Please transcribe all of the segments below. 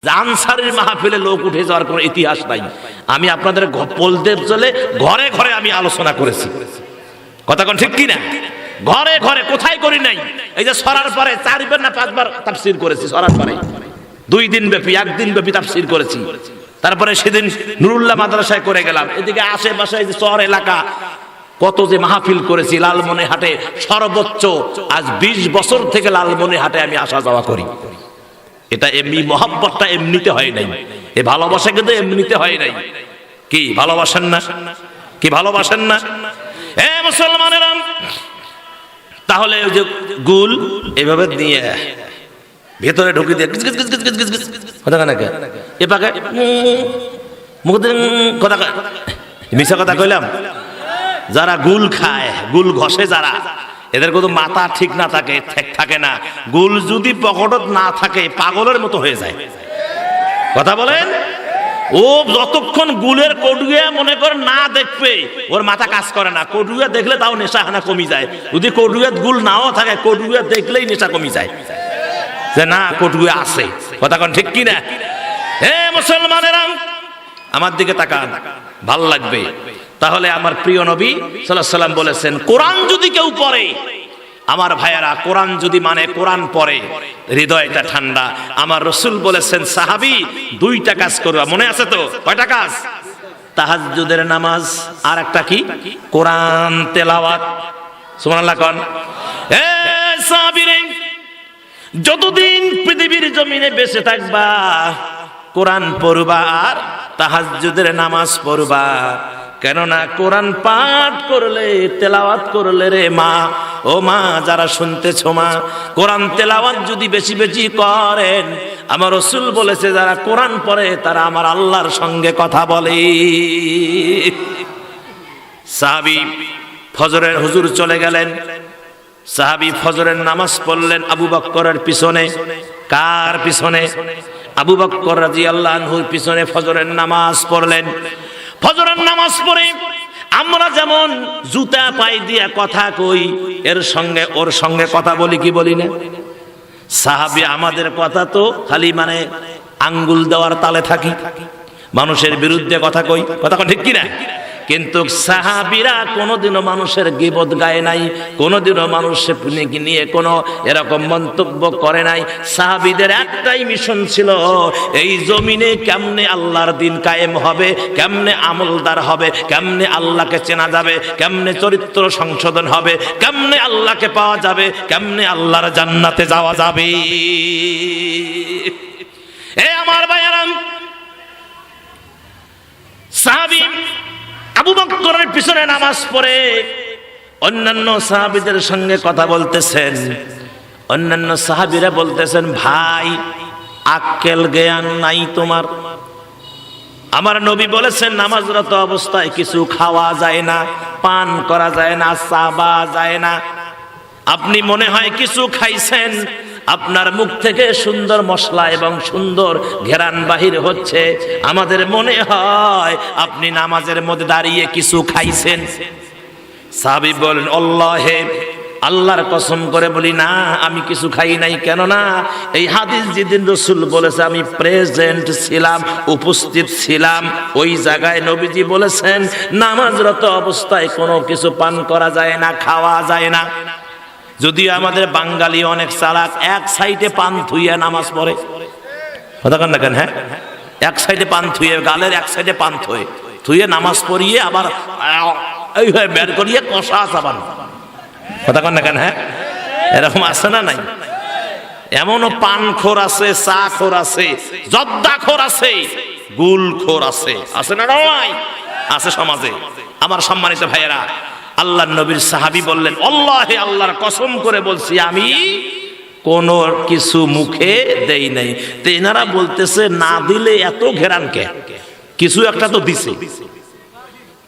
আনসারের মাহফিলে লোক উঠে যাওয়ার কোনো ইতিহাস নাই। আমি আপনাদের বলতে চলে ঘরে ঘরে আমি আলোচনা করেছি, কথা কোন ঠিক কিনা? ঘরে ঘরে কোথায় করি নাই? এই যে সরার পরে 4 বার না 5 বার তাফসীর করেছি, সরার পরে 2 দিন ব্যাপী 1 দিন ব্যাপী তাফসীর করেছি। তারপরে সেদিন নুরুল্লাহ মাদ্রাসায় করে গেলাম। এদিকে আশেপাশে এই যে শহর এলাকা কত যে মাহফিল করেছি। লালমনিরহাটে সর্বোচ্চ আজ 20 বছর থেকে লালমনিরহাটে আমি আসা যাওয়া করি। এটা এমনি মহব্বতটা এমনিতে হয় নাই, এই ভালোবাসা কিন্তু এমনিতে হয় নাই। কি ভালোবাসেন না? কি ভালোবাসেন না? এ মুসলমানেরা, তাহলে ওই যে গুল এভাবে দিয়ে ভেতরে ঢুকে দিয়ে গিজ গিজ গিজ গিজ গিজ গিজ কথা কানাকে এ পাকে মুখ দিয়ে কথা মিছা কথা কইলাম। যারা গুল খায়, গুল ঘষে যারা, এদের কোনো মাথা ঠিক না থাকে, থাকে না। গুল যদি পকেটত না থাকে পাগলের মতো হয়ে যায়, কথা বলেন। ও যতক্ষণ গুলের কটুয়া মনে করে না দেখবে ওর মাথা কাজ করে না। কটুয়া দেখলে তাও নেশা হানা কমে যায়। যদি কটুয়াত গুল নাও থাকে, কটুয়া দেখলেই নেশা কমে যায় যে না কটুয়া আছে, কথা কোন ঠিক কিনা? হে মুসলমানেরা, আমার দিকে তাকান, ভাল লাগবে। তাহলে আমার প্রিয় নবী সাল্লাল্লাহু আলাইহি ওয়াসাল্লাম বলেছেন, কোরআন যদি কেউ পড়ে, আমার ভাইয়েরা, কোরআন যদি মানে কোরআন পড়ে হৃদয়টা ঠান্ডা। আমার রাসূল বলেছেন, সাহাবী 2টা কাজ করবা, মনে আছে তো? কয়টা কাজ? তাহাজ্জুদের নামাজ, আর একটা কি? কোরআন তেলাওয়াত। সুবহানাল্লাহ কোন? এ সাহাবীরে, যতদিন পৃথিবীর জমিনে বেঁচে থাকবা কোরআন পড়বা আর তাহাজ্জুদের নামাজ পড়বা। কেননা কোরআন পাঠ করলে, তেলাওয়াত করলে রে মা, ও মা যারা শুনতেছ মা, কোরআন তেলাওয়াত যদি বেশি বেশি করেন, আমার রাসূল বলেছে যারা কোরআন পড়ে তারা আমার আল্লাহর সঙ্গে কথা বলে। সাহাবী ফজরের হুজুর চলে গেলেন, সাহাবী ফজরের নামাজ পড়লেন আবু বকরের পিছনে। কার পিছনে? আবু বকর রাদিয়াল্লাহু আনহুর পিছনে ফজরের নামাজ পড়লেন। ফজরের নামাজ পড়ে আমরা যেমন জুতা পাই দিয়া কথা কই, এর সঙ্গে ওর সঙ্গে কথা বলি কি বলি না? সাহাবী আমাদের কথা তো খালি মানে আঙ্গুল দেওয়ার তালে থাকি, মানুষের বিরুদ্ধে কথা কই, কথা ঠিক কি না? কিন্তু সাহাবীরা কোনোদিনও মানুষের গীবত গায় নাই, কোনোদিনও মানুষের নিয়ে কোনো এরকম মন্তব্য করে নাই। সাহাবীদের একটাই মিশন ছিল, এই জমিনে কেমনে আল্লাহর দিন কায়েম হবে, কেমনে আমলদার হবে, কেমনে আল্লাহকে চেনা যাবে, কেমনে চরিত্র সংশোধন হবে, কেমনে আল্লাহকে পাওয়া যাবে, কেমনে আল্লাহর জান্নাতে যাওয়া যাবে। এ আমার ভাইয়েরা, সাহাবী আবু বকরের পিছনে নামাজ পড়ে অন্যান্য সাহাবীদের সঙ্গে কথা বলতেছেন। অন্যান্য সাহাবীরা বলতেছেন, ভাই আক্কেল জ্ঞান নাই তোমার? আমার নবী বলেছেন, নামাজরত অবস্থায় কিছু খাওয়া যায় না, পান করা যায় না, চাবা যায় না। আপনি মনে হয় কিছু খাইছেন, আপনার মুখ থেকে সুন্দর মশলা এবং সুন্দর ঘেরান বাহির হচ্ছে, আমাদের মনে হয় আপনি নামাজের মধ্যে দাঁড়িয়ে কিছু খাইছেন। সাহাবী বলেন, আল্লাহে, আল্লাহর কসম করে বলি না, আমি কিছু খাই নাই। কেননা এই হাদিস যেদিন রাসূল বলেছে আমি প্রেজেন্ট ছিলাম, উপস্থিত ছিলাম, ওই জায়গায় নবীজি বলেছেন নামাজরত অবস্থায় কোনো কিছু পান করা যায় না, খাওয়া যায় না। যদিও আমাদের বাঙালি অনেক চালাক, এক সাইডে পান থুইয়া নামাজ পড়ে, কথা কন না কেন? হ্যাঁ, এক সাইডে পান থুইয়ে, গালের এক সাইডে পান থুইয়ে নামাজ পড়িয়ে আবার এইভাবে বের করিয়ে কষা চাবান, কথা কন না কেন? হ্যাঁ, এরকম আছে না নাই? এমনও পান খোর আছে, চা খোর আছে, জর্দা খোর আছে, গুল খোর আছে, আছে না নয়? আছে সমাজে। আমার সম্মানিত ভাইয়েরা, আল্লাহর নবীর সাহাবী বললেন, আল্লাহে, আল্লাহর কসম করে বলছি আমি কোনো কিছু মুখে দেই নাই। তো এনারা বলতেছে না দিলে এত ঘেরান কে, কিছু একটা তো দিছে।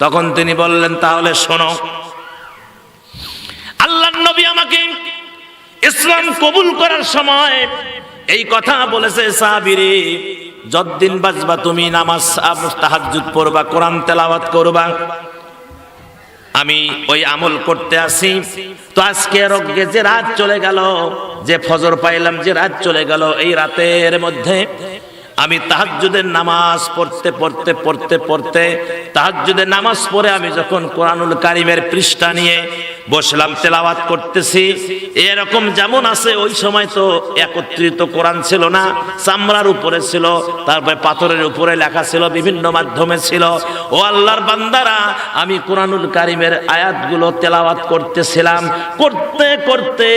তখন তিনি বললেন, তাহলে শোনো, আল্লাহর নবী আমাকে ইসলাম কবুল করার সময় এই কথা বলেছে, সাহাবীরে যতদিন বাঁচবা তুমি নামাজ তাহাজ্জুদ পড়বা, কোরআন তেলাওয়াত করবা, আমি ওই আমল করতে আসি। তো আজকে রোগে যে রাত চলে গেল, যে ফজর পাইলাম, যে রাত চলে গেল, এই রাতের মধ্যে আমি তাহাজ্জুদের নামাজ পড়তে তাহাজ্জুদের নামাজ পড়ে আমি যখন কোরআনুল কারীমের পৃষ্ঠা নিয়ে বসলাম, তেলাওয়াত করতেছি। এরকম যেমন আছে, ওই সময় তো একত্রিত কোরআন ছিল না, চামড়ার উপরে ছিল, তারপরে পাথরের উপরে লেখা ছিল, বিভিন্ন মাধ্যমে ছিল। ও আল্লাহর বান্দারা, আমি কোরআনুল কারীমের আয়াতগুলো তেলাওয়াত করতেছিলাম, করতে করতে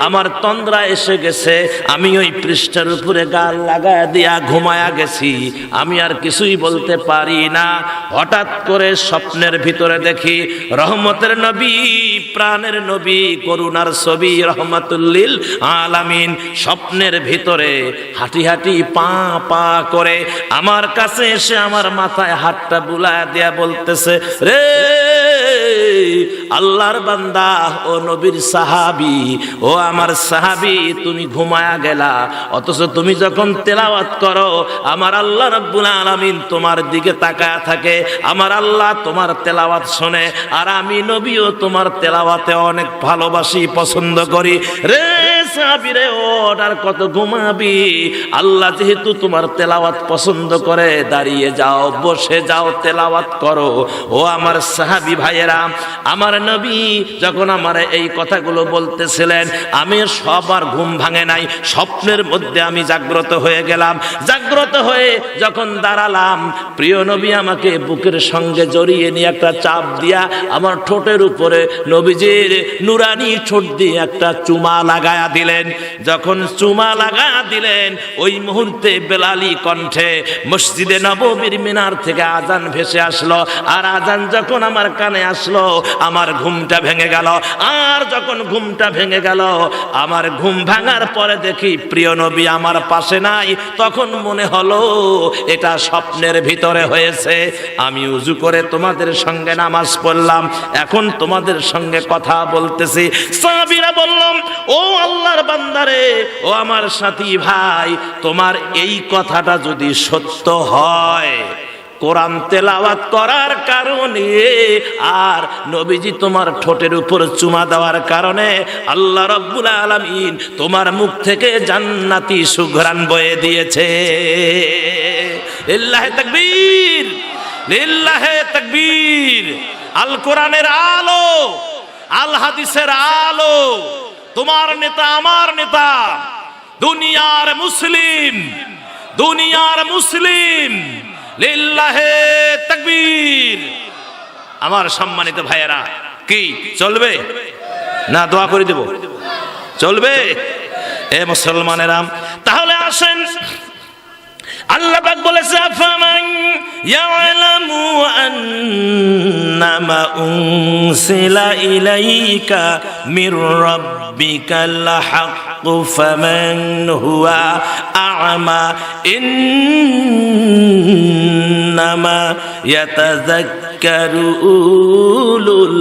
আমার তন্দ্রা এসে গেছে। আমি ওই পৃষ্ঠার উপরে গাল লাগায় দিয়া ঘুমায়া গেছি। আমি আর কিছুই বলতে পারি না। হঠাৎ করে স্বপ্নের ভিতরে দেখি রহমতের নবী, প্রাণের নবী, করুণার ছবি রহমাতুল্লিল আলামিন স্বপ্নের ভিতরে হাঁটি হাঁটি পা পা করে আমার কাছে এসে আমার মাথায় হাতটা বুলায় দিয়া বলতেছে, রে আল্লাহর বান্দা, ও নবীর সাহাবী, ও আমার সাহাবী, তুমি ঘুমায়া গেলা, অথচ তুমি যখন তেলাওয়াত করো আমার আল্লাহ রাব্বুল আলামিন তোমার দিকে তাকায় থাকে। আমার আল্লাহ তোমার তেলাওয়াত শোনে, আর আমি নবীও তোমার তেলাওয়াতে অনেক ভালোবাসি, পছন্দ করি। রে সাহাবী রে, ওঠ, আর কত ঘুমাবি? আল্লাহ যেহেতু তোমার তেলাওয়াত পছন্দ করে, দাঁড়িয়ে যাও, বসে যাও, তেলাওয়াত করো। ও আমার সাহাবী ভাইয়েরা, আমার নবী যখন আমার এই কথাগুলো বলতেছিলেন, আমি সবার ঘুম ভাঙে নাই। স্বপ্নের মধ্যে আমি জাগ্রত হয়ে গেলাম। জাগ্রত হয়ে যখন দাঁড়ালাম, প্রিয় নবী আমাকে বুকের সঙ্গে জড়িয়ে নিয়ে একটা চাপ দিয়া আমার ঠোঁটের উপরে নবীজির নুরানি ঠোঁট দিয়ে একটা চুমা লাগায়া দিলেন। যখন চুমা লাগায়া দিলেন, ওই মুহূর্তে বেলালি কণ্ঠে মসজিদে নববীর মিনার থেকে আজান ভেসে আসলো। আর আজান যখন আমার কানে আসলো, আমার ঘুমটা ভেঙে গেল। আর যখন ঘুমটা ভেঙে গেল, আমার ঘুম ভাঙার পরে দেখি প্রিয় নবী আমার পাশে নাই। তখন মনে হলো এটা স্বপ্নের ভিতরে হয়েছে। আমি উজু করে তোমাদের সঙ্গে নামাজ পড়লাম, এখন তোমাদের সঙ্গে কথা বলতেছি। সাহাবীরা বললাম, ও আল্লাহর বান্দারে, ও আমার সাথী ভাই, তোমার এই কথাটা যদি সত্য হয়, কোরআন তেলাওয়াত করার কারণে আর নবীজি তোমার ঠোঁটের উপর চুমা দেওয়ার কারণে আল্লাহ রাব্বুল আলামিন তোমার মুখ থেকে জান্নাতি সুঘ্রাণ বয়ে দিয়েছে। লিল্লাহি তাকবীর, লিল্লাহি তাকবীর। আল কোরআনের আলো, আল হাদিসের আলো, তোমার নেতা আমার নেতা, দুনিয়ার মুসলিম, দুনিয়ার মুসলিম। লিল্লাহি তাকবীর। আমার সম্মানিত ভাইয়েরা, কি চলবে না দোয়া করে দেব? চলবে? এ মুসলমানেরা, তাহলে আসেন, আল্লাহ পাক বলেছে, আফামান ইয়ালামু আন্নামা উনসিলা ইলাইকা মির রাব্বিকাল হাক্কু ফামান হুয়া আ'মা ইন্নামা ইয়াতাযাক্কারু উলুল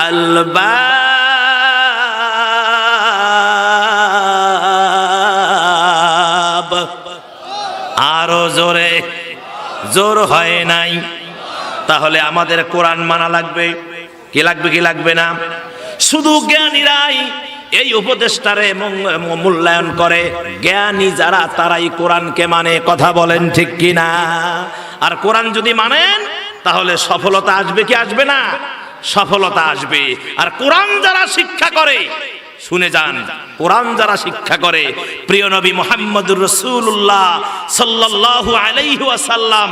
আলবাব। আরো জোরে, জোর হয় নাই। তাহলে আমাদের কোরআন মানা লাগবে, কি লাগবে কি লাগবে না? শুধু জ্ঞানীরাই এই উপদেশটারে মূল্যায়ন করে। জ্ঞানী যারা, তারাই কোরআনকে মানে। কথা বলেন ঠিক কিনা? আর কোরআন যদি মানেন, তাহলে সফলতা আসবে কি আসবে না? সফলতা আসবে। আর কোরআন যারা শিক্ষা করে, শুনে যান, কোরআন যারা শিক্ষা করে, প্রিয় নবী মুহাম্মদুর রাসূলুল্লাহ সাল্লাল্লাহু আলাইহি ওয়াসাল্লাম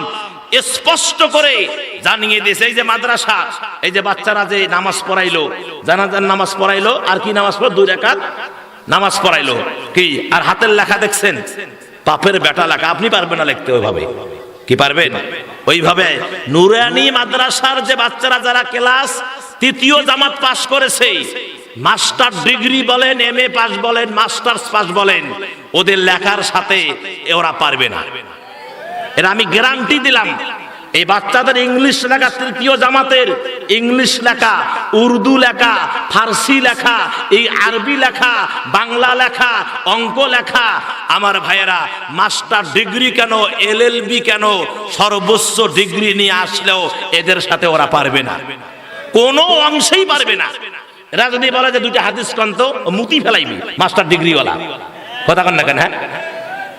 স্পষ্ট করে জানিয়ে দিয়েছে। এই যে মাদ্রাসা, এই যে বাচ্চারা যে নামাজ পড়াইলো, জানাজার নামাজ পড়াইলো, আর কি নামাজ পড়ো? 2 রাকাত নামাজ পড়াইলো। কি আর হাতের লেখা দেখছেন? পাপের বেটা লেখা। আপনি পারবেন না লিখতে ওইভাবে? কি পারবেন? ওইভাবে নুরানি মাদ্রাসার যে বাচ্চারা যারা ক্লাস 3য় জামাত পাস করেছে, মাস্টার ডিগ্রি বলেন, এমএ পাস বলেন, মাস্টার্স পাস বলেন, ওদের লেখার সাথে ওরা পারবে না। এরা আমি গ্যারান্টি দিলাম। এই বাচ্চাদের ইংলিশ লেখা, 3য় জামাতের ইংলিশ লেখা, উর্দু লেখা, ফার্সি লেখা, এই আরবি লেখা, বাংলা লেখা, অঙ্ক লেখা, আমার ভাইয়েরা মাস্টার ডিগ্রি কেন, এলএলবি কেন, সর্বোচ্চ ডিগ্রি নিয়ে আসলেও এদের সাথে ওরা পারবে না, কোনো অংশেই পারবে না। এরা যদি বলে যে 2টা হাদিস কন্ত, মুতি ফেলাইবি মাস্টার ডিগ্রিওয়ালা। কথা কন না কেন? হ্যাঁ,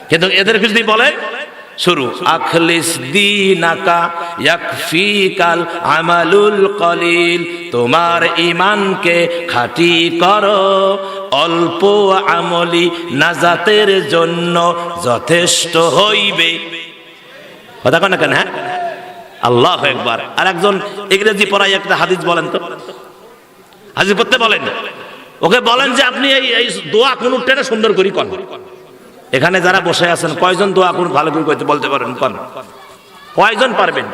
কিন্তু এদেরকে যদি বলে শুরু, আখলিস দীনাকা ইয়াকফিকাল আমালুল কলিল, তোমার ঈমানকে খাঁটি করো, অল্প আমলি নাজাতের জন্য যথেষ্ট হইবে। কথা কন না কেন? হ্যাঁ, আল্লাহু আকবার। আর একজন ইংরেজি পড়াই একটা হাদিস বলেন তো, হাদিস পড়তে বলেন, ওকে বলেন যে আপনি এই দোয়া কুনুতটা সুন্দর করে কোন। এখানে যারা বসে আছেন কয়জন দোয়া কুনুত ভালো করে কইতে বলতে পারেন? কোন কয়জন পারবেন?